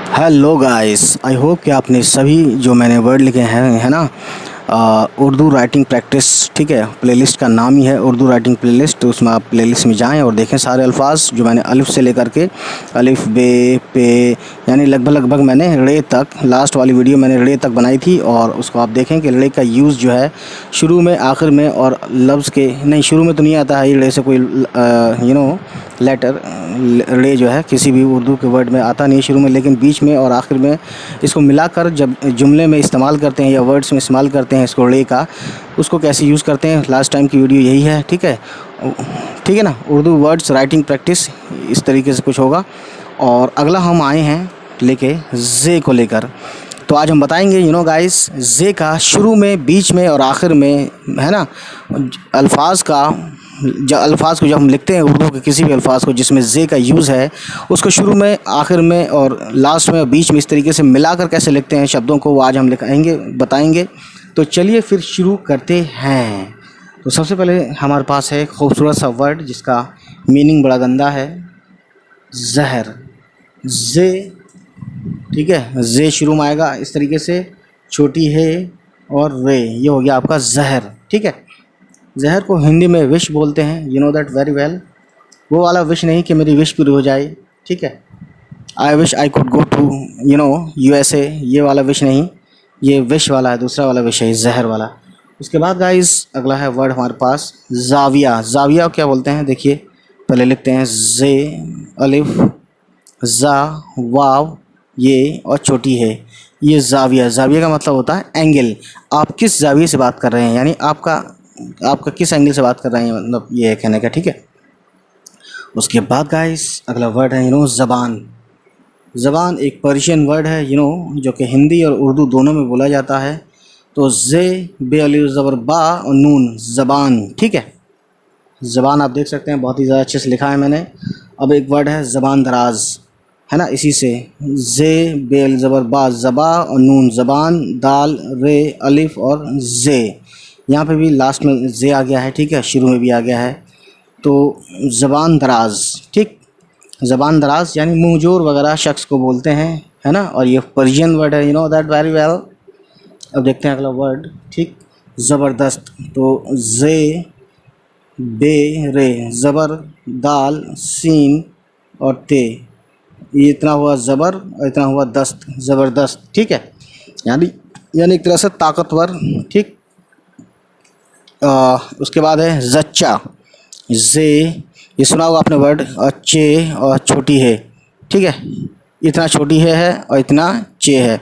Hello guys, I hope कि आपने सभी जो मैंने वर्ड लिखे हैं है ना उर्दू राइटिंग प्रैक्टिस, ठीक है। प्लेलिस्ट का नाम ही है उर्दू राइटिंग प्लेलिस्ट। तो उसमें आप प्लेलिस्ट में जाएं और देखें सारे अल्फाज जो मैंने अलिफ से लेकर के अलिफ बे पे यानी लगभग मैंने रे तक, लास्ट वाली वीडियो मैंने रे तक बनाई थी। और उसको आप देखें कि रे का यूज़ जो है शुरू में, आखिर में और लफ्ज़ के नहीं, शुरू में तो नहीं आता है ये रे से कोई लेटर। रे जो है किसी भी उर्दू के वर्ड में आता नहीं शुरू में, लेकिन बीच में और आखिर में इसको मिलाकर जब जुमले में इस्तेमाल करते हैं या वर्ड्स में इस्तेमाल करते हैं इसको रे का, उसको कैसे यूज़ करते हैं, लास्ट टाइम की वीडियो यही है। ठीक है ना। उर्दू वर्ड्स राइटिंग प्रैक्टिस इस तरीके से कुछ होगा। और अगला हम आए हैं लेके जे को लेकर। तो आज हम बताएंगे गाइस, जे का शुरू में, बीच में और आखिर में, है ना, अल्फाज को जब हम लिखते हैं उर्दू के किसी भी अल्फाज को जिसमें जे का यूज़ है, उसको शुरू में, आखिर में और लास्ट में और बीच में इस तरीके से मिलाकर कैसे लिखते हैं शब्दों को, वो आज हम बताएंगे। तो चलिए फिर शुरू करते हैं। तो सबसे पहले हमारे पास है खूबसूरत सा वर्ड जिसका मीनिंग बड़ा गंदा है, जहर। जे, ठीक है, जे शुरू में आएगा इस तरीके से, छोटी है और रे, ये हो गया आपका जहर। ठीक है, जहर को हिंदी में विश बोलते हैं, you know that very well. वो वाला विश नहीं कि मेरी विश पूरी हो जाए, ठीक है, I wish I could go to USA, ये वाला विश नहीं, ये विश वाला है, दूसरा वाला विश है, जहर वाला। उसके बाद गाइस अगला है वर्ड हमारे पास जाविया। जाविया क्या बोलते हैं, देखिए पहले लिखते हैं जे, अलिफ, जा, वाव, ये और छोटी है, ये जाविया। जाविया का मतलब होता है एंगल। आप किस जाविये से बात कर रहे हैं, यानी आपका किस एंगल से बात कर रहे हैं, मतलब ये है कहने का। ठीक है, उसके बाद गाइस अगला वर्ड है ज़बान। ज़बान एक पर्शियन वर्ड है जो कि हिंदी और उर्दू दोनों में बोला जाता है। तो जे, बे, अलिफ, ज़बर, बा और नून, ज़बान। ठीक है, ज़बान आप देख सकते हैं बहुत ही ज़्यादा अच्छे से लिखा है मैंने। अब एक वर्ड है ज़बान दराज, है ना, इसी से जे, बे, ज़बर, बा, ज़बा और नून, ज़बान, दाल, रे, अलिफ और जे। यहाँ पे भी लास्ट में जे आ गया है, ठीक है, शुरू में भी आ गया है। तो ज़बान दराज, ठीक, ज़बान दराज यानी मुँह जोर वगैरह शख्स को बोलते हैं, है ना। और ये पर्शियन वर्ड है, दैट वेरी वेल। अब देखते हैं अगला वर्ड, ठीक, ज़बरदस्त। तो जे, बे, रे, ज़बर, दाल, सीन और ते, ये इतना हुआ ज़बर और इतना हुआ दस्त, ज़बरदस्त। ठीक है, यानी एक तरह से ताकतवर। ठीक, उसके बाद है जच्चा। जे, ये सुना होगा आपने वर्ड, और चे और छोटी है, ठीक है, इतना छोटी है और इतना चे है।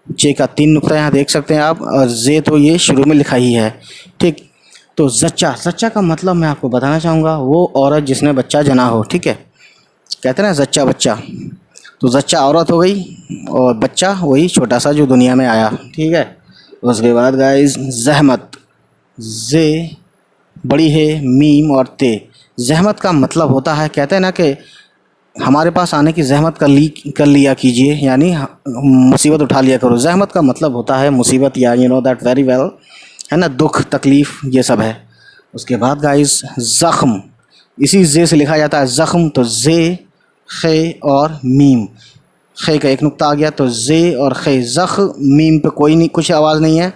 चे का 3 नुक्ता यहाँ देख सकते हैं आप, और जे तो ये शुरू में लिखा ही है। ठीक, तो जच्चा, जच्चा का मतलब मैं आपको बताना चाहूँगा, वो औरत जिसने बच्चा जना हो। ठीक है, कहते हैं ना जच्चा बच्चा, तो जच्चा औरत हो गई और बच्चा वही छोटा सा जो दुनिया में आया। ठीक है, उसके बाद गाइस जहमत। जे, बड़ी है, मीम और ते। जहमत का मतलब होता है, कहते हैं ना कि हमारे पास आने की जहमत कर लिया कीजिए, यानी मुसीबत उठा लिया करो। जहमत का मतलब होता है मुसीबत, या दैट वेरी वेल, है ना, दुख, तकलीफ़, ये सब है। उसके बाद गाइस ज़ख्म, इसी जे से लिखा जाता है ज़ख्म। तो जे, खे और मीम, खे का 1 नुक्ता आ गया, तो जे और खे, ज़ख़, मीम पे कोई नहीं, कुछ आवाज़ नहीं है,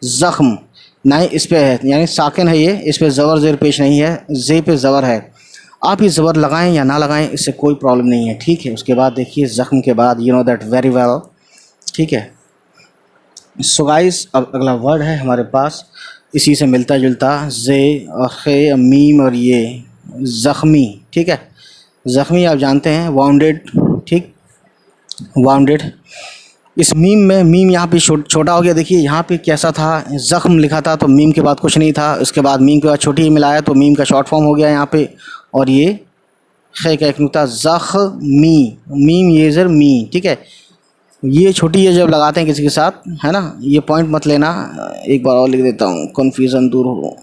ज़ख्म नहीं इस पे है, यानी साकिन है ये, इस पे ज़बर ज़ेर पेश नहीं है, जे पे ज़बर है। आप ये ज़बर लगाएं या ना लगाएं, इससे कोई प्रॉब्लम नहीं है। ठीक है, उसके बाद देखिए ज़ख्म के बाद दैट वेरी वेल। ठीक है, सो गाइस अब अगला वर्ड है हमारे पास इसी से मिलता जुलता, जे और खे, मीम और ये, ज़ख्मी। ठीक है, ज़ख्मी आप जानते हैं वाउंडेड, ठीक, वाउंडेड। इस मीम में, मीम यहाँ पे छोटा हो गया, देखिए यहाँ पे कैसा था, ज़ख्म लिखा था तो मीम के बाद कुछ नहीं था, उसके बाद मीम के बाद छोटी ही मिलाया तो मीम का शॉर्ट फॉर्म हो गया यहाँ पे। और ये खे का 1 नुक्ता, ज़ख्मी, मीम ये ज़र मी। ठीक है, ये छोटी है जब लगाते हैं किसी के साथ, है ना, ये पॉइंट मत लेना, एक बार और लिख देता हूँ कन्फ्यूज़न दूर हो।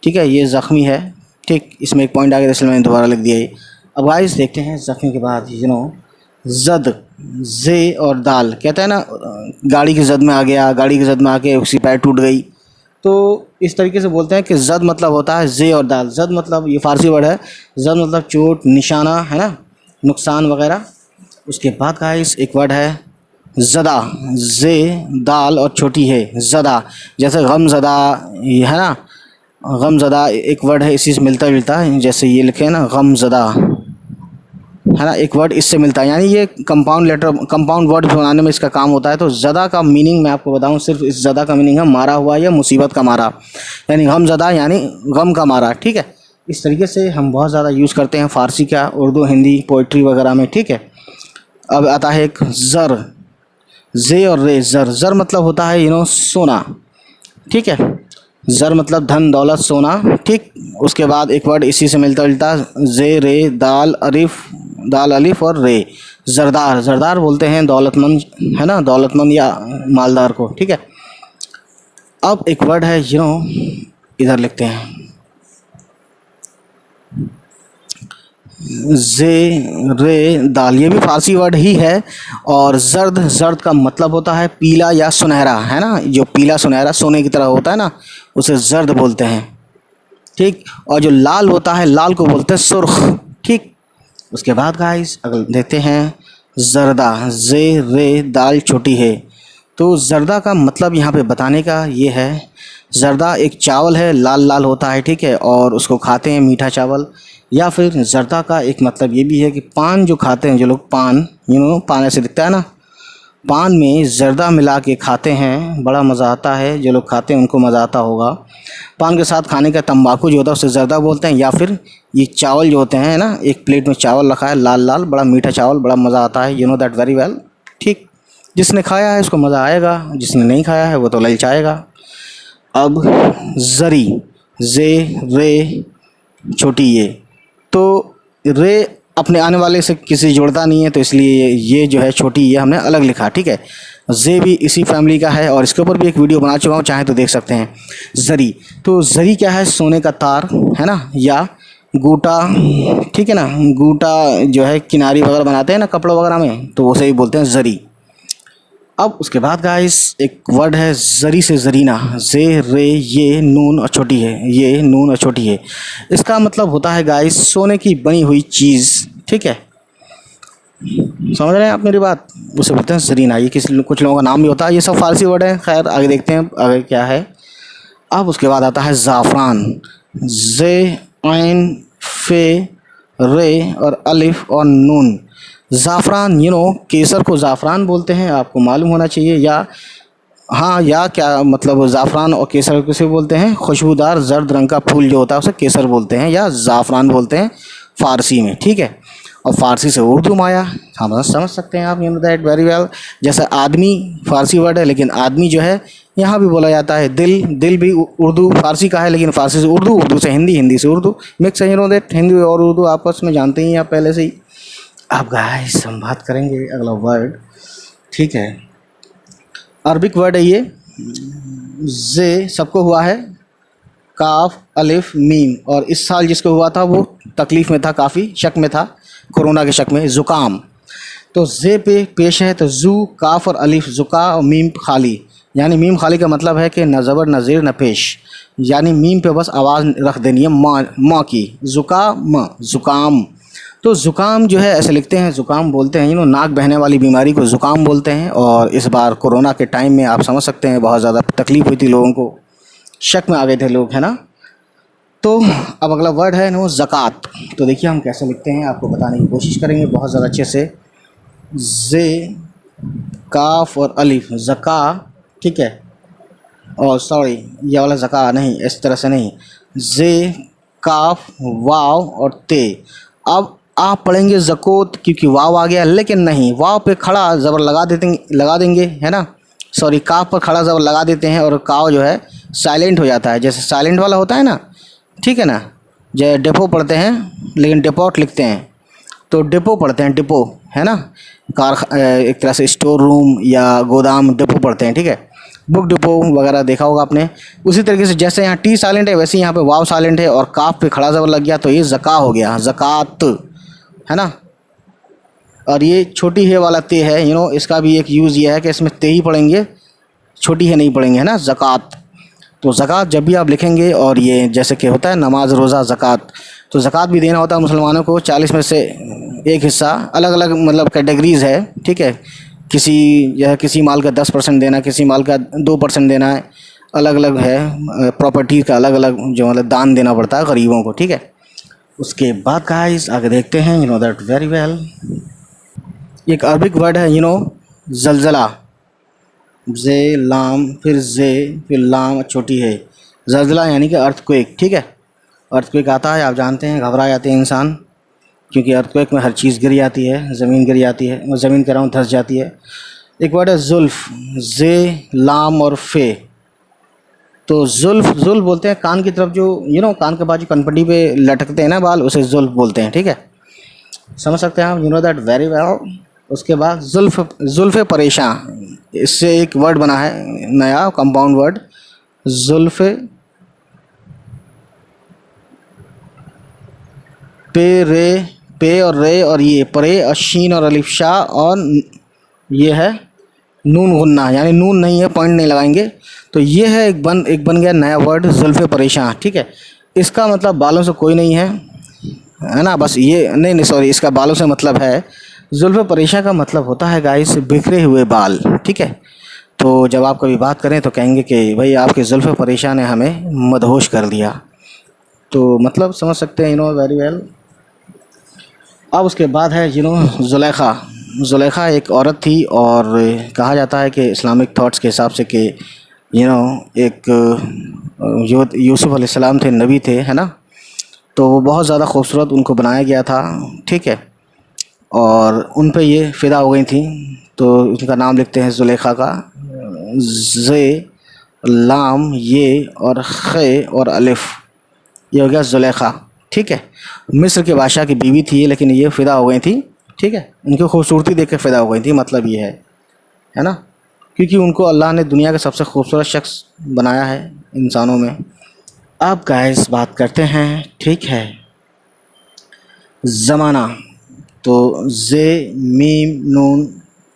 ठीक है, ये ज़ख्मी है, ठीक, इसमें एक पॉइंट आ गया इसलिए मैंने दोबारा लिख दिया ये। अब गाइस देखते हैं ज़ख्मी के बाद ज़द, जे और दाल, कहते हैं ना गाड़ी की ज़द में आ गया, गाड़ी की ज़द में आके उसकी पैर टूट गई, तो इस तरीके से बोलते हैं कि ज़द मतलब होता है जे और दाल। ज़द मतलब ये फ़ारसी वर्ड है, ज़द मतलब चोट, निशाना, है ना, नुकसान वगैरह। उसके बाद गाइस एक वर्ड है ज़दा, जे दाल और छोटी है ज़दा, जैसे गमज़दा ये है ना, गमज़दा एक वर्ड है इसी से मिलता जुलता है, जैसे ये लिखे ना गमज़दा है ना, एक वर्ड इससे मिलता है, यानी ये कंपाउंड लेटर कंपाउंड वर्ड बनाने में इसका काम होता है। तो ज़दा का मीनिंग मैं आपको बताऊं, सिर्फ इस ज़दा का मीनिंग है मारा हुआ या मुसीबत का मारा, यानी गमज़दा यानी गम का मारा, ठीक है। इस तरीके से हम बहुत ज़्यादा यूज़ करते हैं फ़ारसी का, उर्दू, हिंदी, पोइट्री वगैरह में, ठीक है। अब आता है एक ज़र, जे और रे, ज़र, ज़र मतलब होता है सोना, ठीक है। ज़र मतलब धन दौलत सोना, ठीक। उसके बाद एक वर्ड इसी से मिलता जुलता, जे रे दाल अलिफ, दाल अलिफ और रे, ज़रदार, ज़रदार बोलते हैं दौलतमंद, है ना, दौलतमंद या मालदार को, ठीक है। अब एक वर्ड है इधर लिखते हैं जे रे दाल, ये भी फ़ारसी वर्ड ही है। और ज़र्द, ज़र्द का मतलब होता है पीला या सुनहरा, है ना, जो पीला सुनहरा सोने की तरह होता है ना, उसे ज़र्द बोलते हैं, ठीक। और जो लाल होता है, लाल को बोलते हैं सुर्ख, ठीक। उसके बाद गाइस अगर देखते हैं ज़रदा, जे रे दाल छोटी है, तो ज़रदा का मतलब यहाँ पे बताने का ये है, ज़रदा एक चावल है, लाल लाल होता है, ठीक है, और उसको खाते हैं, मीठा चावल। या फिर ज़रदा का एक मतलब ये भी है कि पान जो खाते हैं जो लोग, पान पान ऐसे दिखता है ना, पान में ज़रदा मिला के खाते हैं, बड़ा मज़ा आता है, जो लोग खाते हैं उनको मज़ा आता होगा। पान के साथ खाने का तंबाकू जो होता है उसे ज़रदा बोलते हैं। या फिर ये चावल जो होते हैं ना, एक प्लेट में चावल रखा है लाल लाल, बड़ा मीठा चावल, बड़ा मज़ा आता है, you know that very well, ठीक। जिसने खाया है उसको मज़ा आएगा, जिसने नहीं खाया है वो तो ललचाएगा। अब ज़री, जे रे छोटी ये, तो रे अपने आने वाले से किसी जुड़ता नहीं है, तो इसलिए ये जो है छोटी ये हमने अलग लिखा, ठीक है। जे भी इसी फैमिली का है और इसके ऊपर भी एक वीडियो बना चुका हूँ, चाहे तो देख सकते हैं। ज़री, तो ज़री क्या है, सोने का तार, है ना, या गूटा, ठीक है ना, गूटा जो है किनारी वगैरह बनाते हैं ना कपड़ों वगैरह में, तो उसे ही बोलते हैं ज़री। अब उसके बाद गाइस एक वर्ड है ज़री से ज़रीना, जे रे ये नून और छोटी है, ये नून और छोटी है, इसका मतलब होता है गाइस सोने की बनी हुई चीज़, ठीक है। समझ रहे हैं आप मेरी बात, उसे बोलते हैं ज़रीना। ये कुछ लोगों का नाम भी होता है, ये सब फ़ारसी वर्ड है। खैर आगे देखते हैं आगे क्या है। अब उसके बाद आता है ज़ाफ़रान, जे ऐन फे रे और अलिफ और नून, ज़ाफ़रान केसर को ज़ाफ़रान बोलते हैं, आपको मालूम होना चाहिए। या हाँ, या क्या मतलब ज़ाफ़रान और केसर किसे बोलते हैं, खुशबूदार जर्द रंग का फूल जो होता है उसे केसर बोलते हैं या ज़ाफ़रान बोलते हैं फ़ारसी में, ठीक है। और फ़ारसी से उर्दू में आया, हम समझ सकते हैं आप, दैट वेरी वेल। जैसे आदमी फ़ारसी वर्ड है, लेकिन आदमी जो है यहाँ भी बोला जाता है। दिल, दिल भी उर्दू फ़ारसी का है, लेकिन फ़ारसी से उर्दू, उर्दू से हिंदी, हिंदी से उर्दू, मिक्स है, दैट हिंदी और उर्दू आपस में जानते ही आप पहले से ही। अब गाइस हम बात करेंगे अगला वर्ड, ठीक है। अरबिक वर्ड है ये, जे सबको हुआ है, काफ अलिफ मीम, और इस साल जिसको हुआ था वो तकलीफ़ में था, काफ़ी शक में था, कोरोना के शक में, ज़ुकाम। तो जे पे पेश है, तो जू काफ और अलिफ, ज़ुका और मीम खाली, यानी मीम खाली का मतलब है कि न ज़बर न ज़ेर न पेश, यानी मीम पे बस आवाज़ रख देनी है माँ की, ज़ुकाम, ज़ुकाम। तो ज़ुकाम जो है ऐसे लिखते हैं, ज़ुकाम बोलते हैं, नाक बहने वाली बीमारी को ज़ुकाम बोलते हैं। और इस बार कोरोना के टाइम में आप समझ सकते हैं बहुत ज़्यादा तकलीफ़ हुई थी लोगों को, शक में आ गए थे लोग, है ना। तो अब अगला वर्ड है ज़कात। तो देखिए हम कैसे लिखते हैं, आपको बताने की कोशिश करेंगे बहुत ज़्यादा अच्छे से। जे काफ और अलिफ, ज़का, ठीक है। और सॉरी, ये वाला ज़का नहीं, इस तरह से नहीं, जे काफ वाव और ते। अब आप पढ़ेंगे ज़कोत क्योंकि वाव आ गया, लेकिन नहीं, वाव पे खड़ा ज़बर लगा देंगे, है ना, सॉरी, काफ पर खड़ा ज़बर लगा देते हैं और काव जो है साइलेंट हो जाता है, जैसे साइलेंट वाला होता है ना, ठीक है ना। जैसे डेपो पढ़ते हैं लेकिन डेपोट लिखते हैं, तो डिपो पढ़ते हैं, डिपो, है ना, एक तरह से स्टोर रूम या गोदाम, डिपो पढ़ते हैं, ठीक है। बुक डिपो वगैरह देखा होगा आपने। उसी तरीके से जैसे यहाँ टी साइलेंट है, वैसे यहाँ पे वाव साइलेंट है और काफ पे खड़ा ज़बर लग गया, तो ये ज़का हो गया, ज़कात, है ना। और ये छोटी है वाला ते है, इसका भी एक यूज़ ये है कि इसमें ते ही पढ़ेंगे, छोटी है नहीं पढ़ेंगे, है ना, ज़कात। तो ज़कात जब भी आप लिखेंगे, और ये जैसे कि होता है नमाज रोज़ा ज़कात, तो ज़कात भी देना होता है मुसलमानों को, 40 में से एक हिस्सा, अलग अलग मतलब कैटेगरीज है, ठीक है। किसी यह किसी माल का 10% देना, किसी माल का 2% देना है, अलग अलग है। प्रॉपर्टी का अलग अलग जो मतलब दान देना पड़ता है गरीबों को, ठीक है। उसके बाद गाइस आगे देखते हैं, you know that very well. एक अरबिक वर्ड है, यू नो, जलजला। जे लाम फिर जे फिर लाम छोटी है, जलजला यानी कि अर्थक्वेक, ठीक है। अर्थक्वेक आता है, आप जानते हैं, घबरा जाते हैं इंसान, क्योंकि अर्थक्वेक में हर चीज़ गिर जाती है, ज़मीन गिर जाती है, ज़मीन कह रहा हूँ धंस जाती है। एक वर्ड है जुल्फ, जे लाम और फे। तो जुल्फ बोलते हैं कान की तरफ, जो यू नो कान के बाजू कनपट्टी पे लटकते हैं ना बाल, उसे जुल्फ बोलते हैं, ठीक है। समझ सकते हैं आप, you know that very well. उसके बाद जुल्फ़ परेशान, इससे एक वर्ड बना है नया कंपाउंड वर्ड, जुल्फ़ पे रे, पे और रे और ये परे और शीन और अलिफ शाह और ये है नून गुन्ना, यानी नून नहीं है, पॉइंट नहीं लगाएंगे। तो ये है एक बन गया नया वर्ड जुल्फ़ परेशान, ठीक है। इसका मतलब बालों से कोई नहीं है ना, बस ये नहीं सॉरी, इसका बालों से मतलब है, जुल्फ़ परेशान का मतलब होता है गाइस बिखरे हुए बाल, ठीक है। तो जब आप कभी बात करें तो कहेंगे कि भाई आपके जुल्फ़ परेशान ने हमें मदहोश कर दिया, तो मतलब समझ सकते हैं, यू नो वेरी वेल। अब उसके बाद है, यू नो, जुलेखा। जुलेखा एक औरत थी, और कहा जाता है कि इस्लामिक थॉट्स के हिसाब से कि यू नो एक यूसुफ़ अलैहिस्सलाम थे, नबी थे, है ना। तो वो बहुत ज़्यादा खूबसूरत उनको बनाया गया था, ठीक है, और उन पे ये फ़िदा हो गई थी। तो उनका नाम लिखते हैं जुलेखा का, जे लाम ये और खे और अलिफ, ये हो गया जुलेखा, ठीक है। मिस्र के बादशाह की बीवी थी, लेकिन ये फ़िदा हो गई थी, ठीक है। उनकी खूबसूरती देख के फ़िदा हो गई थी, मतलब ये है ना, क्योंकि उनको अल्लाह ने दुनिया का सबसे खूबसूरत शख्स बनाया है इंसानों में। अब गाइस बात करते हैं, ठीक है, ज़माना। तो जे मीम नून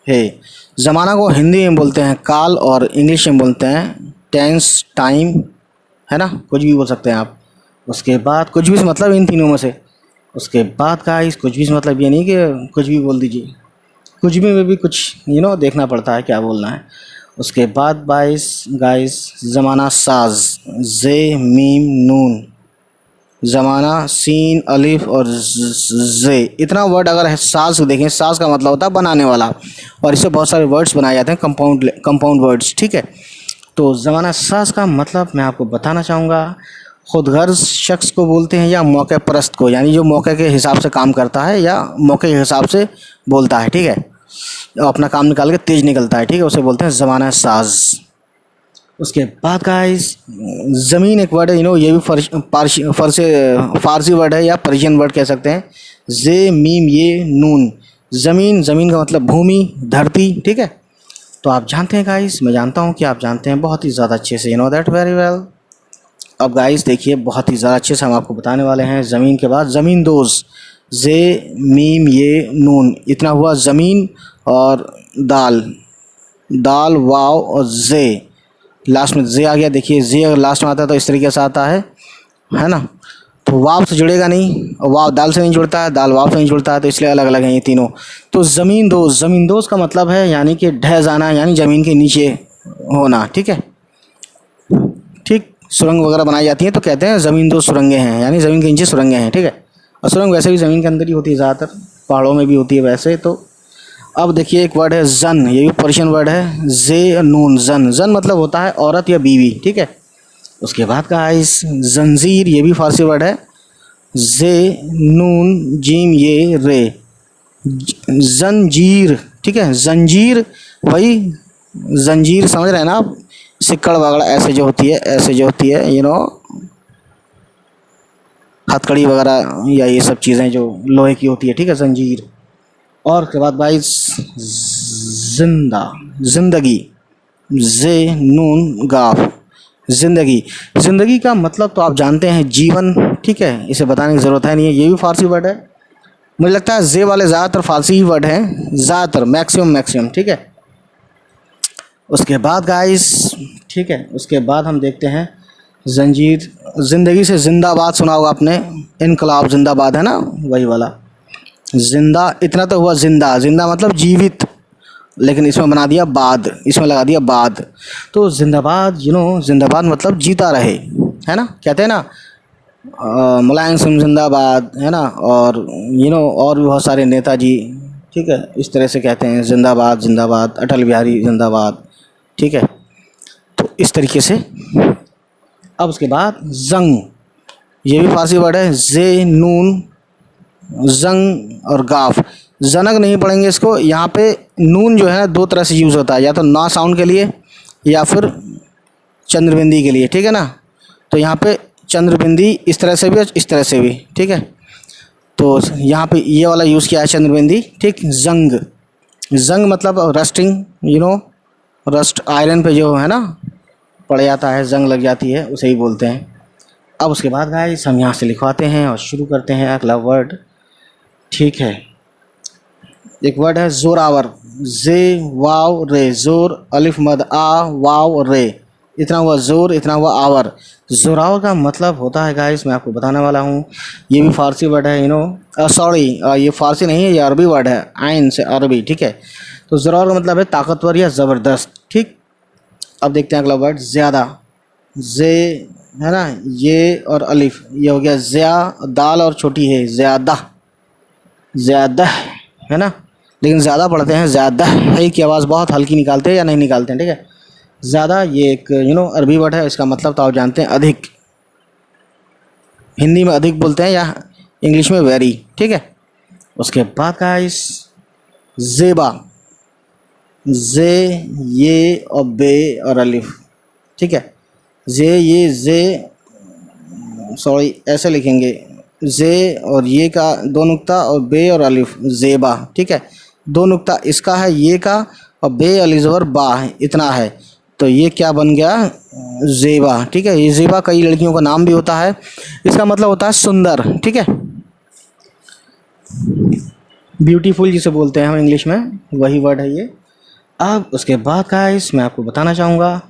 है, ज़माना को हिंदी में बोलते हैं काल, और इंग्लिश में बोलते हैं टेंस, टाइम, है ना, कुछ भी बोल सकते हैं आप। उसके बाद कुछ भी से मतलब इन तीनों में से। उसके बाद गाइस कुछ भी से मतलब ये नहीं कि कुछ भी बोल दीजिए, कुछ भी में भी कुछ यू नो देखना पड़ता है क्या बोलना है। उसके बाद गाइस ज़माना साज, जे मीम नून, ज़माना सीन अलिफ और जे, इतना वर्ड अगर है साज को देखें, साज का मतलब होता है बनाने वाला, और इससे बहुत सारे वर्ड्स बनाए जाते हैं, कंपाउंड वर्ड्स, ठीक है। तो ज़माना साज का मतलब मैं आपको बताना चाहूँगा, खुदगर्ज शख्स को बोलते हैं, या मौके परस्त को, यानी जो मौके के हिसाब से काम करता है या मौके के हिसाब से बोलता है, ठीक है, अपना काम निकाल के तेज़ निकलता है, ठीक है, उसे बोलते हैं ज़माना साज। उसके बाद गाइस ज़मीन एक वर्ड है, यू नो, ये भी फारसी वर्ड है या पर्शियन वर्ड कह सकते हैं, जे मीम ये नून, ज़मीन, ज़मीन का मतलब भूमि, धरती, ठीक है। तो आप जानते हैं गाइस, मैं जानता हूँ कि आप जानते हैं बहुत ही ज़्यादा अच्छे से, you know that very well. अब गाइस देखिए, बहुत ही ज़्यादा अच्छे से हम आपको बताने वाले हैं। ज़मीन के बाद ज़मीन दोज, जे मीम ये नून, इतना हुआ ज़मीन, और दाल, दाल वाव और जे, लास्ट में जे आ गया। देखिए जे अगर लास्ट में आता है तो इस तरीके से आता है ना, तो वाव से जुड़ेगा नहीं, और वाव दाल से नहीं जुड़ता है, दाल वाव से नहीं जुड़ता है, तो इसलिए अलग अलग हैं ये तीनों। तो ज़मीन दोज का मतलब है यानी कि ढह जाना, यानी ज़मीन के नीचे होना, ठीक है। ठीक, सुरंग वगैरह बनाई जाती हैं तो कहते हैं ज़मीन दोज सुरंगें हैं, यानी ज़मीन के नीचे सुरंगें हैं, ठीक है। और सुरंग वैसे भी ज़मीन के अंदर ही होती है ज़्यादातर, पहाड़ों में भी होती है वैसे तो। अब देखिए एक वर्ड है जन, ये भी पर्शियन वर्ड है, जे नून, जन मतलब होता है औरत या बीवी, ठीक है। उसके बाद का आइस जंजीर, ये भी फारसी वर्ड है, जे नून जीम ये रे, जंजीर, ठीक है। जंजीर वही जंजीर, समझ रहे हैं ना आप, सिक्कड़ वगैरह ऐसे जो होती है, यू नो, हथकड़ी वगैरह या ये सब चीज़ें जो लोहे की होती है, ठीक है, जंजीर। और के बाद भाई जिंदगी, जे नून गाफ, ज़िंदगी का मतलब तो आप जानते हैं जीवन, ठीक है, इसे बताने की ज़रूरत है नहीं है, ये भी फारसी वर्ड है। मुझे लगता है जे वाले ज़्यादातर फारसी ही वर्ड हैं, ज़्यादातर, मैक्सिमम, ठीक है। उसके बाद गाइस, ठीक है, उसके बाद हम देखते हैं जंजीर। ज़िंदगी से जिंदाबाद सुना होगा आपने, इनकलाब जिंदाबाद, है ना, वही वाला। जिंदा, इतना तो हुआ जिंदा, जिंदा मतलब जीवित, लेकिन इसमें बना दिया बाद, इसमें लगा दिया बाद। तो जिंदाबाद, जिंदाबाद मतलब जीता रहे, है ना, कहते हैं ना मुलायम सिंह जिंदाबाद, है ना, और और भी बहुत सारे नेताजी, ठीक है, इस तरह से कहते हैं जिंदाबाद जिंदाबाद, अटल बिहारी जिंदाबाद, ठीक है। तो इस तरीके से। अब उसके बाद जंग, ये भी फारसी वर्ड है, जे नून जंग और गाफ, जनक नहीं पढ़ेंगे इसको। यहाँ पे नून जो है दो तरह से यूज़ होता है, या तो ना साउंड के लिए या फिर चंद्रबिंदी के लिए, ठीक है ना। तो यहाँ पे चंद्रबिंदी इस तरह से भी और इस तरह से भी, ठीक है। तो यहाँ पे ये वाला यूज़ किया है चंद्रबिंदी, ठीक। जंग, जंग मतलब रस्टिंग, रस्ट, आयरन पे जो है ना पड़ जाता है, जंग लग जाती है, उसे ही बोलते हैं। अब उसके बाद गाइस हम यहाँ से लिखवाते हैं और शुरू करते हैं अगला वर्ड, ठीक है। एक वर्ड है जोरावर, जे वाव रे, जोर अलिफ मद आ वाव रे, इतना हुआ जोर, इतना हुआ आवर। जोरावर का मतलब होता है गाइस, मैं आपको बताने वाला हूँ, ये भी फारसी वर्ड है, सॉरी, ये फारसी नहीं है, ये अरबी वर्ड है, आइन से अरबी, ठीक है। तो जोरावर का मतलब है ताकतवर या ज़बरदस्त, ठीक। अब देखते हैं अगला वर्ड ज़्यादा, जे है ना, ये और अलिफ, ये हो गया ज़्या, दाल और छोटी है ज़्यादा, ज़्यादा, है ना, लेकिन ज़्यादा पढ़ते हैं, ज़्यादा है की आवाज़ बहुत हल्की निकालते हैं या नहीं निकालते हैं, ठीक है। ज़्यादा ये एक अरबी वर्ड है, इसका मतलब तो आप जानते हैं अधिक, हिंदी में अधिक बोलते हैं या इंग्लिश में वेरी, ठीक है। उसके बाद गाइस ज़ेबा, जे ये और बे और अलिफ, ठीक है। जे ये जे, सॉरी ऐसे लिखेंगे, जे और ये का दो नुक्ता और बे और अलिफ, ज़ेबा, ठीक है। दो नुक्ता इसका है ये का, और बे अलिज़बर बा है, इतना है, तो ये क्या बन गया, ज़ेबा, ठीक है। ये ज़ेबा कई लड़कियों का नाम भी होता है, इसका मतलब होता है सुंदर, ठीक है। ब्यूटीफुल जिसे बोलते हैं हम इंग्लिश में, वही वर्ड है ये। अब उसके बाद गाइस मैं आपको बताना चाहूँगा,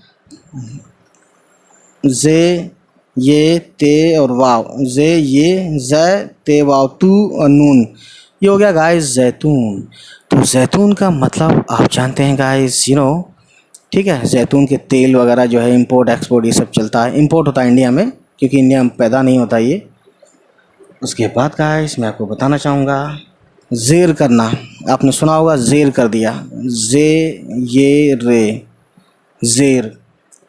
जे ये ते और वाव, जे ये ज़ ते वाव, तू और नून, ये हो गया गाइस जैतून। तो जैतून का मतलब आप जानते हैं गाइस, ठीक है। जैतून के तेल वगैरह जो है इंपोर्ट एक्सपोर्ट ये सब चलता है, इंपोर्ट होता है इंडिया में, क्योंकि इंडिया में पैदा नहीं होता ये। उसके बाद गाइस मैं आपको बताना चाहूँगा, ज़ेर करना, आपने सुना होगा ज़ेर कर दिया, जे ये रे, ज़ेर,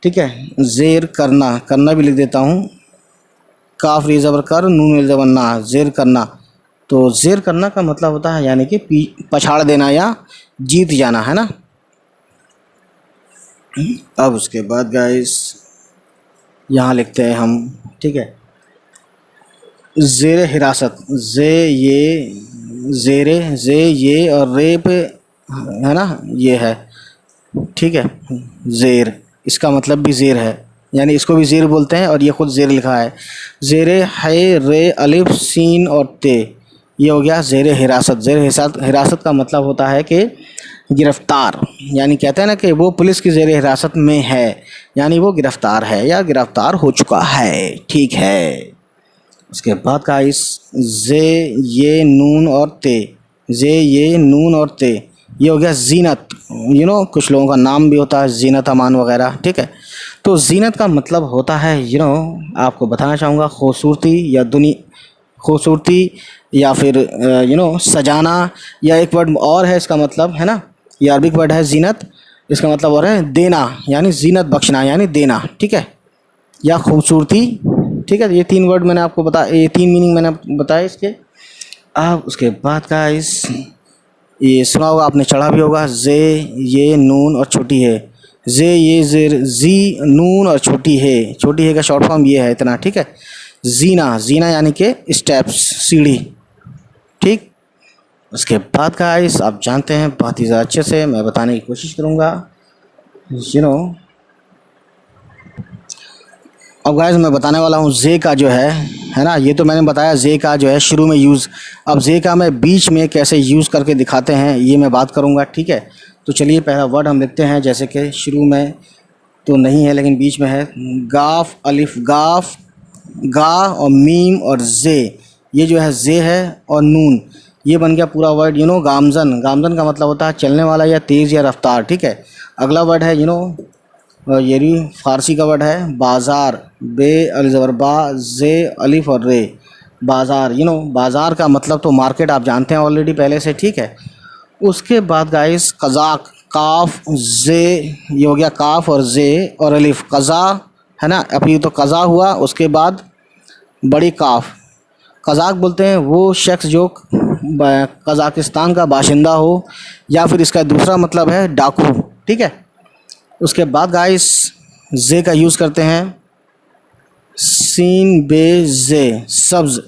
ठीक है। ज़ेर करना, करना भी लिख देता हूँ, काफ रे ज़बर कर, नून रे ज़बर ना, ज़ेर करना। तो ज़ेर करना का मतलब होता है यानी कि पछाड़ देना या जीत जाना, है ना। अब उसके बाद गाइस यहाँ लिखते हैं हम, ठीक है, ज़ेर हिरासत, जे ये ज़ेरे, जे ये और रे पे है ना ये है, ठीक है। ज़ेर, इसका मतलब भी ज़ेर है, यानी इसको भी ज़ेर बोलते हैं, और ये खुद ज़ेर लिखा है, ज़ेरे है रे अलिफ सीन और ते, ये हो गया ज़ेर हिरासत। ज़ेर हिरासत का मतलब होता है कि गिरफ्तार, यानी कहते हैं ना कि वो पुलिस की ज़ेर हिरासत में है, यानी वो गिरफ्तार है या गिरफ्तार हो चुका है, ठीक है। उसके बाद का इस जे ये नून और ते, जे ये नून और ते, ये हो गया जीनत, कुछ लोगों का नाम भी होता है जीनत अमान वगैरह, ठीक है। तो जीनत का मतलब होता है आपको बताना चाहूँगा खूबसूरती या खूबसूरती या फिर सजाना, या एक वर्ड और है इसका मतलब, है ना, ये अरबिक वर्ड है जीनत, इसका मतलब और है देना, यानी जीनत बख्शना यानी देना, ठीक है, या खूबसूरती, ठीक है। ये तीन वर्ड मैंने आपको बताया, ये तीन मीनिंग मैंने बताया इसके। अब उसके बाद का ये सुना होगा आपने, चढ़ा भी होगा, जे ये नून और छोटी है, जे ये जेर जी नून और छोटी है का शॉर्ट फॉर्म ये है, इतना, ठीक है। जीना, जीना यानी कि स्टेप्स, सीढ़ी, ठीक। उसके बाद का आप जानते हैं बहुत ही ज़्यादा अच्छे से, मैं बताने की कोशिश करूँगा, अब गाइस मैं बताने वाला हूँ जे का जो है ना, ये तो मैंने बताया जे का जो है शुरू में यूज़, अब जे का मैं बीच में कैसे यूज़ करके दिखाते हैं ये मैं बात करूँगा, ठीक है। तो चलिए पहला वर्ड हम लिखते हैं, जैसे कि शुरू में तो नहीं है लेकिन बीच में है, गाफ अलिफ गाफ, गा और मीम और जे, ये जो है जे है, और नून, ये बन गया पूरा वर्ड गामजन। गामजन का मतलब होता है चलने वाला या तेज़ या रफ्तार, ठीक है। अगला वर्ड है ये भी फ़ारसी का वर्ड है बाज़ार, बे अल ज़बर बा, जे अलिफ और रे, बाज़ार। बाज़ार का मतलब तो मार्केट आप जानते हैं ऑलरेडी पहले से, ठीक है। उसके बाद गाइस कज़ाक, काफ जे, ये हो गया काफ और जे और अलिफ, कज़ा है ना। अभी तो कज़ा हुआ, उसके बाद बड़ी काफ। कज़ाक बोलते हैं वो शख्स जो कज़ाकिस्तान का बाशिंदा हो, या फिर इसका दूसरा मतलब है डाकू, ठीक है। उसके बाद गाइस जे का यूज़ करते हैं सीन बे जे, सब्ज़।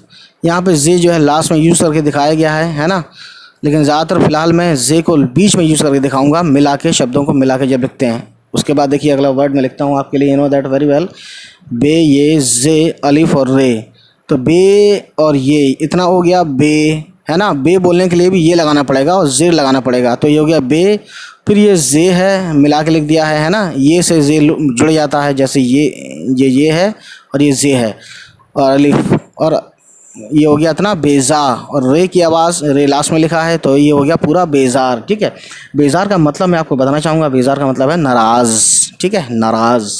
यहाँ पे जे जो है लास्ट में यूज़ करके दिखाया गया है ना। लेकिन ज़्यादातर फ़िलहाल मैं जे को बीच में यूज़ करके दिखाऊंगा, मिला के, शब्दों को मिला के जब लिखते हैं। उसके बाद देखिए अगला वर्ड मैं लिखता हूँ आपके लिए, दैट वेरी वेल। बे, ये, जे, अलिफ और रे। तो बे और ये इतना हो गया बे, है ना। बे बोलने के लिए भी ये लगाना पड़ेगा और जे लगाना पड़ेगा, तो ये हो गया बे। फिर ये जे है, मिला के लिख दिया है ना। ये से जे जुड़ जाता है, जैसे ये है और ये जे है, और अलिफ, और ये हो गया इतना बेज़ा, और रे की आवाज़ रे लास्ट में लिखा है, तो ये हो गया पूरा बेज़ार, ठीक है। बेज़ार का मतलब मैं आपको बताना चाहूँगा, बेज़ार का मतलब है नाराज़, ठीक है, नाराज़।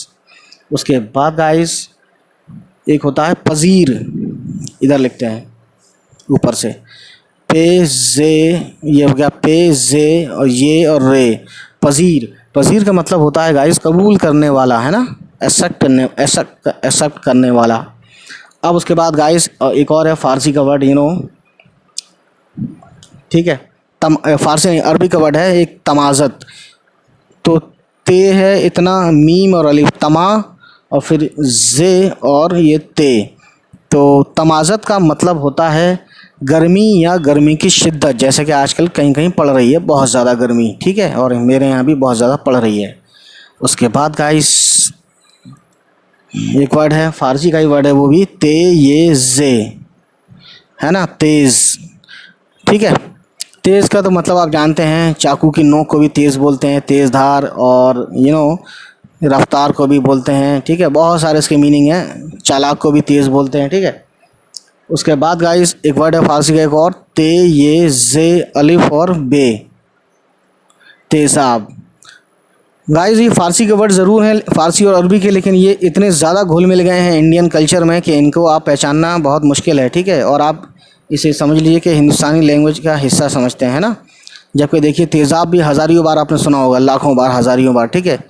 उसके बाद गाइस एक होता है पज़ीर, इधर लिखते हैं ऊपर से पे जे, ये हो गया पे जे और ये और रे, पज़ीर। पज़ीर का मतलब होता है गाइस कबूल करने वाला, है ना, एक्सेप्ट करने वाला। अब उसके बाद गाइस एक और है फ़ारसी का वर्ड, ठीक है। फ़ारसी नहीं, अरबी का वर्ड है एक तमाज़त। तो ते है इतना, मीम और अलिफ, तमा, और फिर जे और ये ते। तो तमाज़त का मतलब होता है गर्मी या गर्मी की शिद्दत, जैसे कि आजकल कहीं कहीं पड़ रही है बहुत ज़्यादा गर्मी, ठीक है, और मेरे यहाँ भी बहुत ज़्यादा पड़ रही है। उसके बाद गाइस एक वर्ड है, फ़ारसी का ही वर्ड है वो भी, ते ये जे, है ना, तेज़, ठीक है। तेज़ का तो मतलब आप जानते हैं, चाकू की नोक को भी तेज़ बोलते हैं, तेज़ धार, और रफ्तार को भी बोलते हैं, ठीक है। बहुत सारे इसके मीनिंग हैं, चालाक को भी तेज़ बोलते हैं, ठीक है। उसके बाद गाइस एक वर्ड है फ़ारसी का एक और, ते ये जे अलिफ और बे, तेज़ाब। गाइस ये फ़ारसी के वर्ड ज़रूर हैं, फ़ारसी और अरबी के, लेकिन ये इतने ज़्यादा घुल मिल गए हैं इंडियन कल्चर में कि इनको आप पहचानना बहुत मुश्किल है, ठीक है। और आप इसे समझ लीजिए कि हिंदुस्तानी लैंग्वेज का हिस्सा समझते हैं ना। जबकि देखिए तेज़ाब भी हज़ारियों बार आपने सुना होगा, लाखों बार, हज़ारियों बार, ठीक है।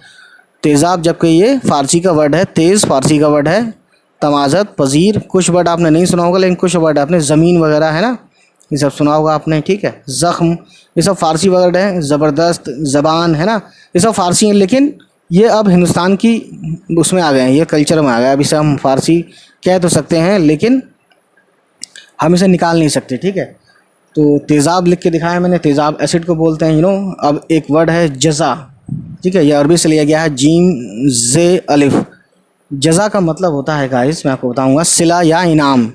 तेज़ाब, जबकि ये फ़ारसी का वर्ड है, तेज़ फ़ारसी का वर्ड है, तमाज़त, पज़ीर। कुछ वर्ड आपने नहीं सुना होगा, लेकिन कुछ वर्ड आपने, ज़मीन वगैरह, है ना, ये सब सुना होगा आपने, ठीक है। ज़ख्म, ये सब फ़ारसी वर्ड हैं। ज़बरदस्त, ज़बान, है ना, ये सब फ़ारसी हैं, लेकिन ये अब हिंदुस्तान की उसमें आ गए हैं, ये कल्चर में आ गया। अब इसे हम फ़ारसी कह तो सकते हैं, लेकिन हम इसे निकाल नहीं सकते, ठीक है। तो तेज़ाब लिख के दिखाया मैंने, तेज़ाब एसिड को बोलते हैं, अब एक वर्ड है जज़ा, ठीक है, ये अरबी से लिया गया है, जीम जे अलिफ। जज़ा का मतलब होता है गाइस, मैं आपको बताऊंगा, सिला या इनाम,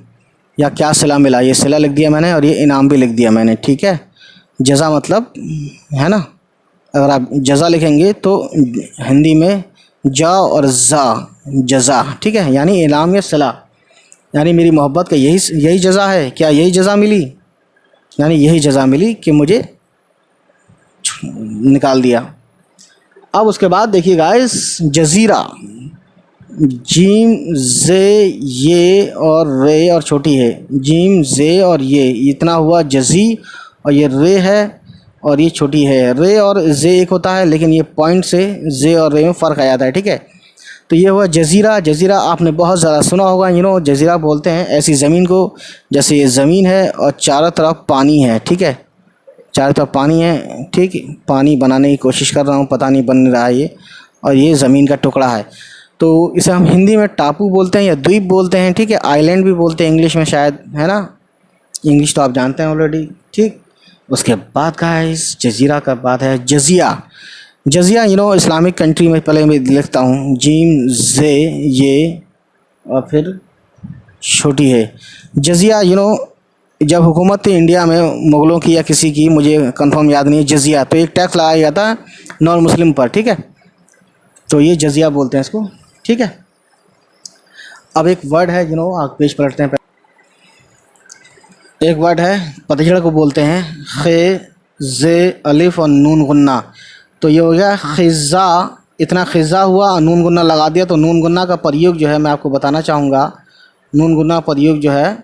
या क्या सिला मिला, ये सिला लिख दिया मैंने और ये इनाम भी लिख दिया मैंने, ठीक है। जज़ा मतलब, है ना, अगर आप जज़ा लिखेंगे तो हिंदी में जा और ज़ा, जज़ा, ठीक है, यानी इनाम या सिला, यानी मेरी मोहब्बत का यही जज़ा है, क्या यही जज़ा मिली, यानी यही जज़ा मिली कि मुझे निकाल दिया। अब उसके बाद देखिए गाइस जज़ीरा, जीम जे ये और रे और छोटी है, जीम जे और ये इतना हुआ जज़ी, और ये रे है और ये छोटी है। रे और जे एक होता है, लेकिन ये पॉइंट से जे और रे में फ़र्क आ जाता है, ठीक है। तो ये हुआ जज़ीरा। जज़ीरा आपने बहुत ज़्यादा सुना होगा, जज़ीरा बोलते हैं ऐसी ज़मीन को, जैसे ये ज़मीन है और चारों तरफ पानी है, ठीक है, चारों तरफ पानी है, ठीक। पानी बनाने की कोशिश कर रहा हूँ, पता नहीं बन रहा है ये, और ये ज़मीन का टुकड़ा है। तो इसे हम हिंदी में टापू बोलते हैं या द्वीप बोलते हैं, ठीक है, आइलैंड भी बोलते हैं इंग्लिश में शायद, है ना, इंग्लिश तो आप जानते हैं ऑलरेडी, ठीक। उसके बाद गाइस जज़ीरा का बात है जज़िया। जज़िया इस्लामिक कंट्री में, पहले मैं लिखता हूँ, जीम जे ये और फिर छोटी है। जज़िया जब हुकूमत थी इंडिया में मुग़लों की या किसी की, मुझे कंफर्म याद नहीं है, जज़िया, तो एक टैक्स लगाया गया था नॉन मुस्लिम पर, ठीक है। तो ये जज़िया बोलते हैं इसको, ठीक है। अब एक वर्ड है आप पेज पलटते हैं, एक वर्ड है पतझड़ को बोलते हैं खे, जे, अलिफ और नून गुन्ना। तो ये हो गया खिज़ा, इतना खिज़ा हुआ और नून गुन्ना लगा दिया। तो नून गुन्ना का प्रयोग जो है मैं आपको बताना चाहूँगा, नून गुन्ना प्रयोग जो है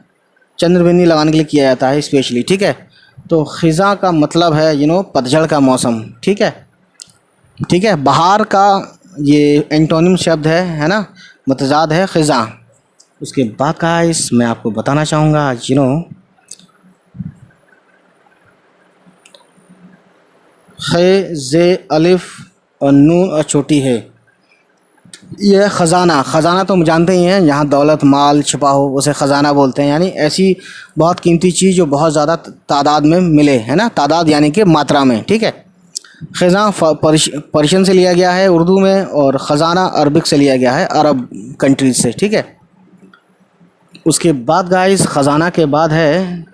चंद्रबिंदी लगाने के लिए किया जाता है स्पेशली, ठीक है। तो खिज़ा का मतलब है पतझड़ का मौसम, ठीक है, ठीक है। बहार का ये एंटोनिम शब्द है ना, मतजाद है खिज़ा। उसके बाद गाइस मैं आपको बताना चाहूँगा खे, जे, अलिफ और नून और छोटी है, यह ख़जाना। ख़जाना तो हम जानते ही हैं, यहाँ दौलत माल छिपा हो उसे ख़जाना बोलते हैं, यानी ऐसी बहुत कीमती चीज़ जो बहुत ज़्यादा तादाद में मिले, है ना, तादाद यानी कि मात्रा में, ठीक है। ख़ज़ा पर्शियन से लिया गया है उर्दू में, और ख़जाना अरबिक से लिया गया है, अरब कंट्रीज से, ठीक है। उसके बाद गाइस ख़जाना के बाद है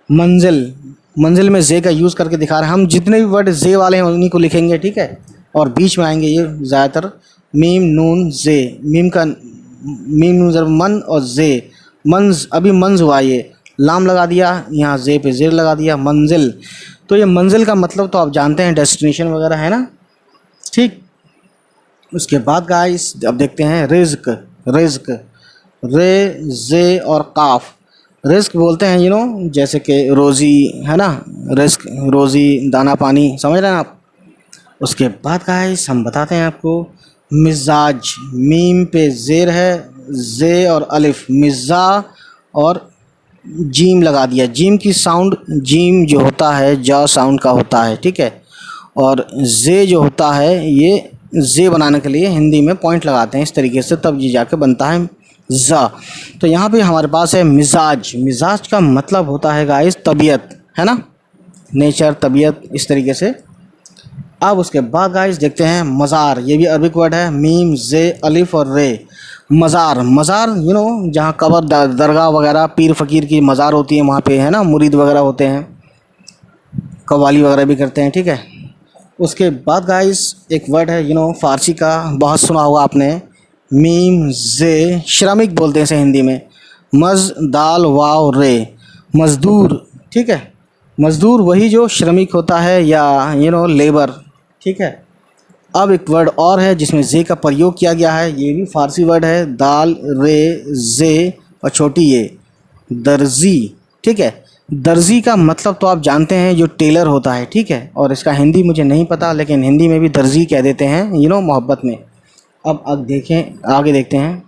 मंजिल। मंजिल में जे का यूज़ करके दिखा रहे हैं हम। जितने भी वर्ड जे वाले हैं उन्हीं को लिखेंगे, ठीक है। और बीच में आएंगे ये ज़्यादातर मीम नून जे, मीम नून ज़र मन और जे, मंज, अभी मंज हुआ, ये लाम लगा दिया, यहाँ जे पे जेर लगा दिया, मंजिल। तो ये मंजिल का मतलब तो आप जानते हैं डेस्टिनेशन वगैरह, है ना, ठीक। उसके बाद गाइस अब देखते हैं रिज़्क। रिज़्क, रे, जे और काफ। रिस्क बोलते हैं जैसे कि रोज़ी, है ना, रिस्क, रोज़ी, दाना पानी, समझ रहे हैं आप। उसके बाद गाइस हम बताते हैं आपको मिजाज। मीम पे ज़ेर है, जे और अलिफ, मिज़ा और जीम लगा दिया। जीम की साउंड, जीम जो होता है जा साउंड का होता है, ठीक है। और जे जो होता है ये जे बनाने के लिए हिंदी में पॉइंट लगाते हैं इस तरीके से, तब ये जाके बनता है ज़ा। तो यहाँ पे हमारे पास है मिजाज। मिजाज का मतलब होता है गाइस तबीयत, है ना, नेचर, तबीयत, इस तरीके से। अब उसके बाद गाइस देखते हैं मज़ार। ये भी अरबिक वर्ड है, मीम, जे, अलिफ और रे। मज़ार, मज़ार जहाँ कबर, दरगाह वगैरह, पीर फ़कीर की मज़ार होती है वहाँ पे, है ना, मुरीद वगैरह होते हैं, कव्वाली वगैरह भी करते हैं, ठीक है। उसके बाद गाइस एक वर्ड है फ़ारसी का, बहुत सुना होगा आपने, मीम, जे, श्रमिक बोलते हैं इसे हिंदी में, मज़, दाल, वाव, रे, मज़दूर, ठीक है। मज़दूर वही जो श्रमिक होता है या लेबर, ठीक है। अब एक वर्ड और है जिसमें जे का प्रयोग किया गया है, ये भी फ़ारसी वर्ड है, दाल, रे, जे और छोटी ये, दर्जी, ठीक है। दर्जी का मतलब तो आप जानते हैं जो टेलर होता है, ठीक है। और इसका हिंदी मुझे नहीं पता, लेकिन हिंदी में भी दर्जी कह देते हैं मोहब्बत में। अब देखें, आगे देखते हैं।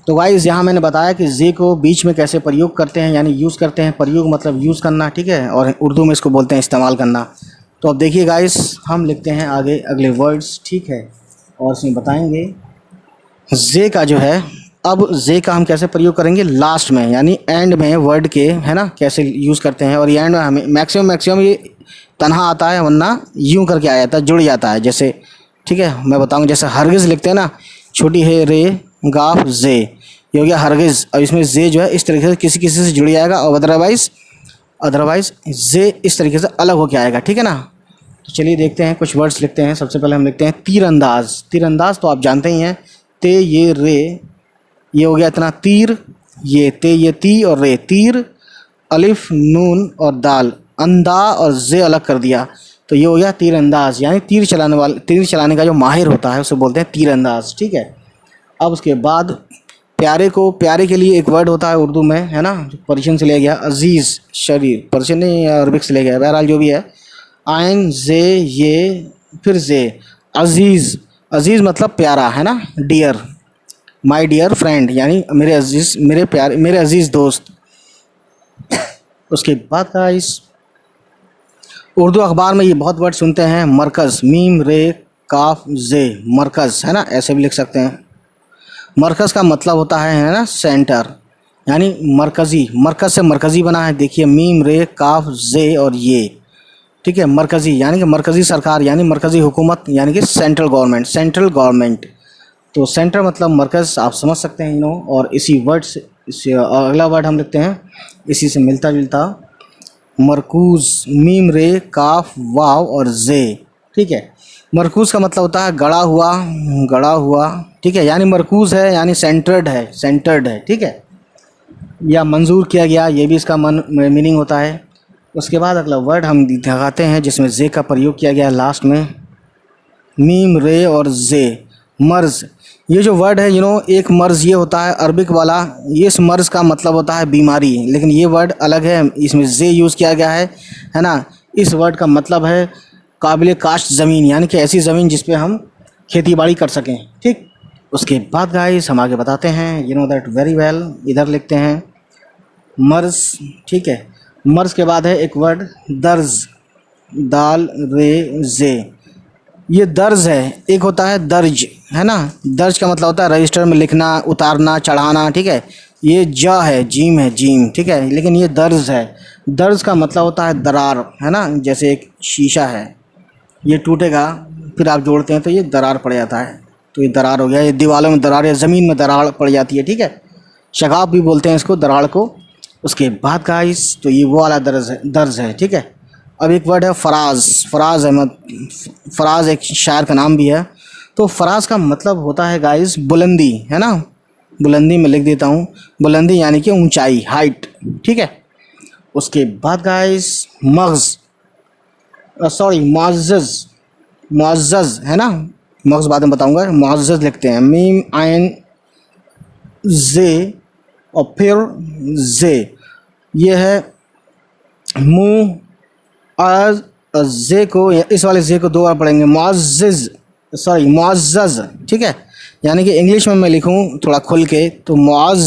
तो गाइस यहाँ मैंने बताया कि जे को बीच में कैसे प्रयोग करते हैं, यानी यूज़ करते हैं। प्रयोग मतलब यूज़ करना, ठीक है, और उर्दू में इसको बोलते हैं इस्तेमाल करना। तो अब देखिए गाइस, हम लिखते हैं आगे अगले वर्ड्स, ठीक है, और इसमें बताएंगे जे का जो है। अब जे का हम कैसे प्रयोग करेंगे लास्ट में, यानी एंड में वर्ड के, है ना, कैसे यूज़ करते हैं। और ये एंड में हमें मैक्सिमम ये तनहा आता है, वरना यूँ करके आ जाता है, जुड़ जाता है, जैसे, ठीक है, मैं बताऊँगा। जैसे हरगिज़ लिखते हैं ना, छोटी है रे, गाफ, जे, ये हो गया हरगिज़। अब इसमें जे जो है इस तरीके से किसी किसी से जुड़ जाएगा, और अदरवाइज़ जे इस तरीके से अलग होके आएगा, ठीक है ना। तो चलिए देखते हैं, कुछ वर्ड्स लिखते हैं। सबसे पहले हम लिखते हैं तीरंदाज। तीरंदाज तो आप जानते ही हैं, ते, ये, रे, ये हो गया इतना तीर, ये ते, ये ती और रे, तीर, अलिफ, नून और दाल, अंदा और जे अलग कर दिया, तो ये हो गया तीरंदाज, यानी तीर चलाने का जो माहिर होता है उसे बोलते हैं तीरंदाज, ठीक है। अब उसके बाद प्यारे के लिए एक वर्ड होता है उर्दू में, है ना, जो पर्शियन से लिया गया, अजीज़, शरीर, पर्शियन नहीं या अरबिक से लिया गया, बहरहाल जो भी है। आइन, जे, ये, फिर जे, अजीज़। अजीज़ मतलब प्यारा, है ना, डियर, माई डियर फ्रेंड, यानी मेरे अजीज़, मेरे प्यारे, मेरे अजीज़ दोस्त। उसके बाद का इस उर्दू अखबार में ये बहुत वर्ड सुनते हैं, मरकज़, मीम, रे, काफ, जे, मरकज़, है ना, ऐसे भी लिख सकते हैं। मरकज़ का मतलब होता है ना, सेंटर, यानी मरकज़ी, मरकज़ से मरकज़ी बना है, देखिए, मीम, रे, काफ, जे और ये, ठीक है। मरकज़ी यानी कि मरकज़ी सरकार, यानी मरकज़ी हुकूमत, यानी कि सेंट्रल गवर्नमेंट। तो सेंटर मतलब मरकज़, आप समझ सकते हैं और इसी वर्ड से अगला वर्ड हम लिखते हैं इसी से मिलता जुलता, मरकूज़, मीम, रे, काफ, वाव और जे, ठीक है। मरकूज़ का मतलब होता है गड़ा हुआ, ठीक है, यानी मरकूज़ है यानी सेंटर्ड है, ठीक है। या मंजूर किया गया, ये भी इसका मीनिंग होता है। उसके बाद अगला वर्ड हम दिखाते हैं जिसमें जे का प्रयोग किया गया है लास्ट में, मीम रे और जे, मर्ज। ये जो वर्ड है एक मर्ज ये होता है अरबिक वाला, ये इस मर्ज का मतलब होता है बीमारी, लेकिन ये वर्ड अलग है, इसमें जे यूज़ किया गया है ना। इस वर्ड का मतलब है काबिल काश्त ज़मीन, यानी कि ऐसी ज़मीन जिस पे हम खेती बाड़ी कर सकें, ठीक। उसके बाद गाइस हम आगे बताते हैं, you know that very well. इधर लिखते हैं मर्ज, ठीक है। मर्ज के बाद है एक वर्ड दर्ज, दाल रे जे, ये दर्ज है। एक होता है दर्ज, है ना, दर्ज का मतलब होता है रजिस्टर में लिखना, उतारना, चढ़ाना, ठीक है। ये जा है, जीम है, जीम, ठीक है। लेकिन ये दर्ज है, दर्ज का मतलब होता है दरार, है ना। जैसे एक शीशा है, ये टूटेगा फिर आप जोड़ते हैं तो ये दरार पड़ जाता है, तो ये दरार हो गया। ये दीवारों में दरार या ज़मीन में दरार पड़ जाती है, ठीक है। शगाफ भी बोलते हैं इसको, दरार को। उसके बाद गाइस तो ये वो वाला दर्ज है, ठीक है। अब एक वर्ड है फराज, फराज अहमद, फराज एक शायर का नाम भी है। तो फराज का मतलब होता है गाइस बुलंदी, है ना। बुलंदी में लिख देता हूँ, बुलंदी यानी कि ऊंचाई, हाइट, ठीक है। उसके बाद गाइस मग़ज़, सॉरी मुअज़्ज़ज़, मुअज़्ज़ज़ है ना, मग़ज़ बाद में बताऊँगा। मुअज़्ज़ज़ लिखते हैं, मीम आइन जे और फिर जे, ये है मुँह आज जे को, इस वाले जे को दो बार पढ़ेंगे, मुअज़्ज़ज़, सॉरी मुअज़्ज़ज़, ठीक है। यानी कि इंग्लिश में मैं लिखूं थोड़ा खुल के तो मुअज़्ज़ज़,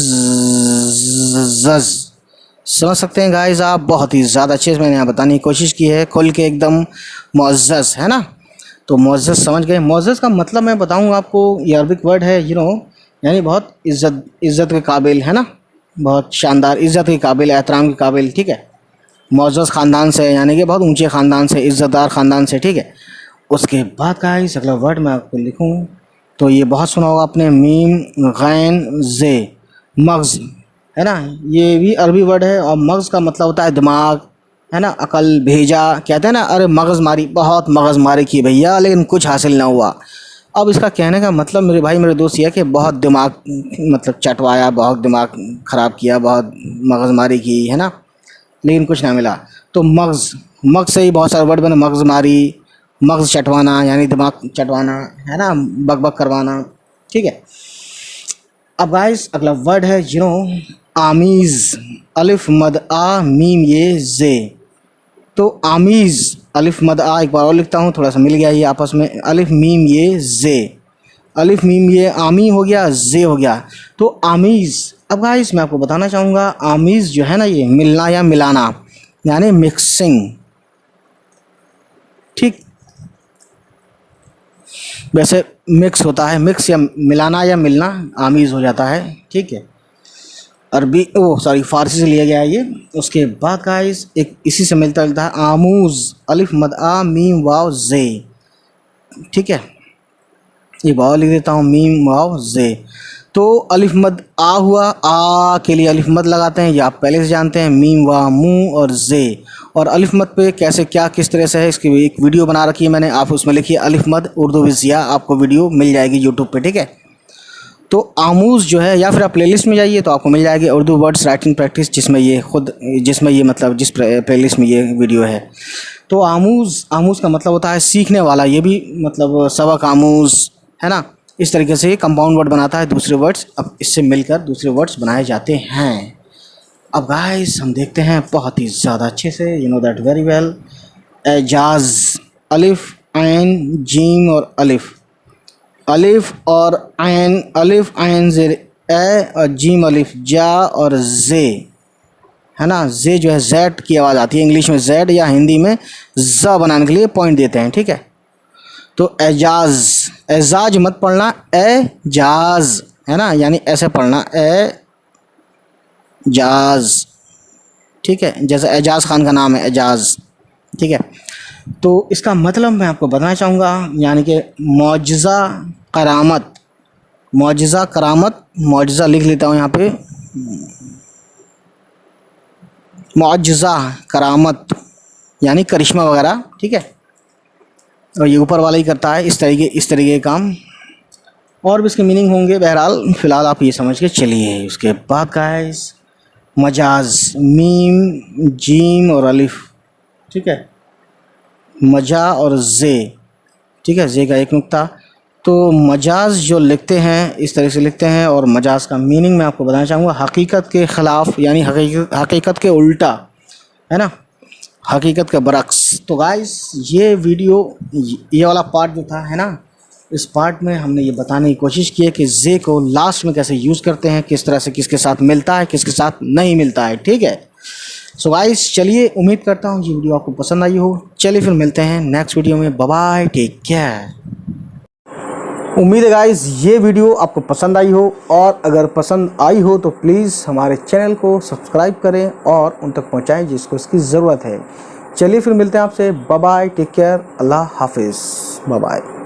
समझ सकते हैं गाइस आप। बहुत ही ज़्यादा अच्छे से मैंने यहाँ बताने की कोशिश की है, खुल के एकदम मुअज़्ज़ज़, है ना। तो मुअज़्ज़ज़ समझ गए। मुअज़्ज़ज़ का मतलब मैं बताऊँगा आपको, ये अरबिक वर्ड है, यानी बहुत इज़्ज़त के काबिल, है ना, बहुत शानदार, इज़्ज़त के काबिल, एहतराम के काबिल, ठीक है। मुअज़्ज़ज़ ख़ानदान से, यानी कि बहुत ऊंचे ख़ानदान से, इज़्ज़तदार ख़ानदान से, ठीक है। उसके बाद गाइस अगला वर्ड मैं आपको लिखूं तो ये बहुत सुना होगा आपने, मीम गैन जे, मग़ज़, है ना। ये भी अरबी वर्ड है और मग़ज़ का मतलब होता है दिमाग, है ना, अकल, भेजा, कहते हैं ना, अरे मग़ज़ मारी, बहुत मग़ज़ मारी की भैया लेकिन कुछ हासिल ना हुआ। अब इसका कहने का मतलब मेरे भाई मेरे दोस्त ये कि बहुत दिमाग मतलब चटवाया, बहुत दिमाग ख़राब किया, बहुत मग़ज़ मारी की, है ना, लेकिन कुछ ना मिला। तो मग़ज़, मग़ज़ से ही बहुत सारे वर्ड बने, मग़ज़ मारी, मग़ज़ चटवाना यानी दिमाग चटवाना, है ना, बक करवाना, ठीक है। अब गाइस अगला वर्ड है आमीज़, अलिफ मद आ मीम ये जे। तो आमीज़, अलिफ मद आ, एक बार और लिखता हूँ, थोड़ा सा मिल गया ये आपस में, अलिफ मीम ये जे, अलिफ मीम ये आमी हो गया, जे हो गया, तो आमीज़। अब गाइस मैं आपको बताना चाहूँगा, आमीज़ जो है ना, ये मिलना या मिलाना यानी मिक्सिंग, ठीक। वैसे मिक्स होता है, मिक्स या मिलाना या मिलना आमीज़ हो जाता है, ठीक है। अरबी सॉरी फारसी से लिया गया है ये। उसके बाद गाइस एक इसी से मिलता जुलता है आमूज़, अलिफ मद आ मीम वाव जे, ठीक है। ये वाव लिख देता हूँ, मीम वाव जे। तो अलिफ मद आ हुआ, आ के लिए अलिफ मद लगाते हैं, ये आप पहले से जानते हैं, मीम वाव मुँह और जे। और अलिफ मद पे कैसे क्या किस तरह से है इसकी एक वीडियो बना रखी है मैंने, आप उसमें लिखिए अलिफ मद उर्दू विद ज़िया, आपको वीडियो मिल जाएगी यूट्यूब पे, ठीक है। तो आमूज़ जो है, या फिर आप प्लेलिस्ट में जाइए तो आपको मिल जाएगी उर्दू वर्ड्स राइटिंग प्रैक्टिस, जिसमें ये मतलब जिस प्लेलिस्ट में ये वीडियो है। तो आमूज़ का मतलब होता है सीखने वाला, ये भी मतलब सबक आमूज़, है ना। इस तरीके से ये कंपाउंड वर्ड बनाता है दूसरे वर्ड्स, अब इससे मिलकर दूसरे वर्ड्स बनाए जाते हैं। अब गाइस हम देखते हैं बहुत ही ज़्यादा अच्छे से, you know that very well. Ejaz, अलिफ ऐन जीम और अलिफ, अलिफ और ऐन, अलिफ ऐन ज़ेर ए और जीम अलिफ जा और जे, है ना। जे जो है जेड की आवाज़ आती है इंग्लिश में, जेड, या हिंदी में ज़ बनाने के लिए पॉइंट देते हैं, ठीक है। तो एजाज़, एजाज मत पढ़ना, एजाज़, है ना, यानी ऐसे पढ़ना एजाज़, ठीक है। जैसे एजाज़ खान का नाम है एजाज़, ठीक है। तो इसका मतलब मैं आपको बताना चाहूँगा, यानी कि मौजज़ा करामत, मौजज़ा करामत, मौजज़ा लिख लेता हूँ यहाँ पे, मौजज़ा करामत यानी करिश्मा वगैरह, ठीक है। और ये ऊपर वाला ही करता है इस तरीके के काम, और भी इसके मीनिंग होंगे, बहरहाल फ़िलहाल आप ये समझ के चलिए। उसके बाद गाइस मजाज, मीम जीम और अलिफ, ठीक है, मजा और जे, ठीक है, जे का एक नुक्ता। तो मजाज जो लिखते हैं इस तरह से लिखते हैं, और मजाज का मीनिंग मैं आपको बताना चाहूँगा, हकीकत के ख़िलाफ़, यानी हकीकत के उल्टा, है ना, हकीकत का बरक्स। तो गाइस ये वीडियो, ये वाला पार्ट जो था, है ना, इस पार्ट में हमने ये बताने की कोशिश की है कि जे को लास्ट में कैसे यूज़ करते हैं, किस तरह से किसके साथ मिलता है, किसके साथ नहीं मिलता है, ठीक है। सो गाइस चलिए, उम्मीद करता हूँ ये वीडियो आपको पसंद आई हो। चलिए फिर मिलते हैं नेक्स्ट वीडियो में। Bye bye, take care. उम्मीद है गाइस ये वीडियो आपको पसंद आई हो, और अगर पसंद आई हो तो प्लीज़ हमारे चैनल को सब्सक्राइब करें और उन तक पहुंचाएं जिसको इसकी ज़रूरत है। चलिए फिर मिलते हैं आपसे। बाय बाय, टेक केयर, अल्लाह हाफिज़, बाय बाय।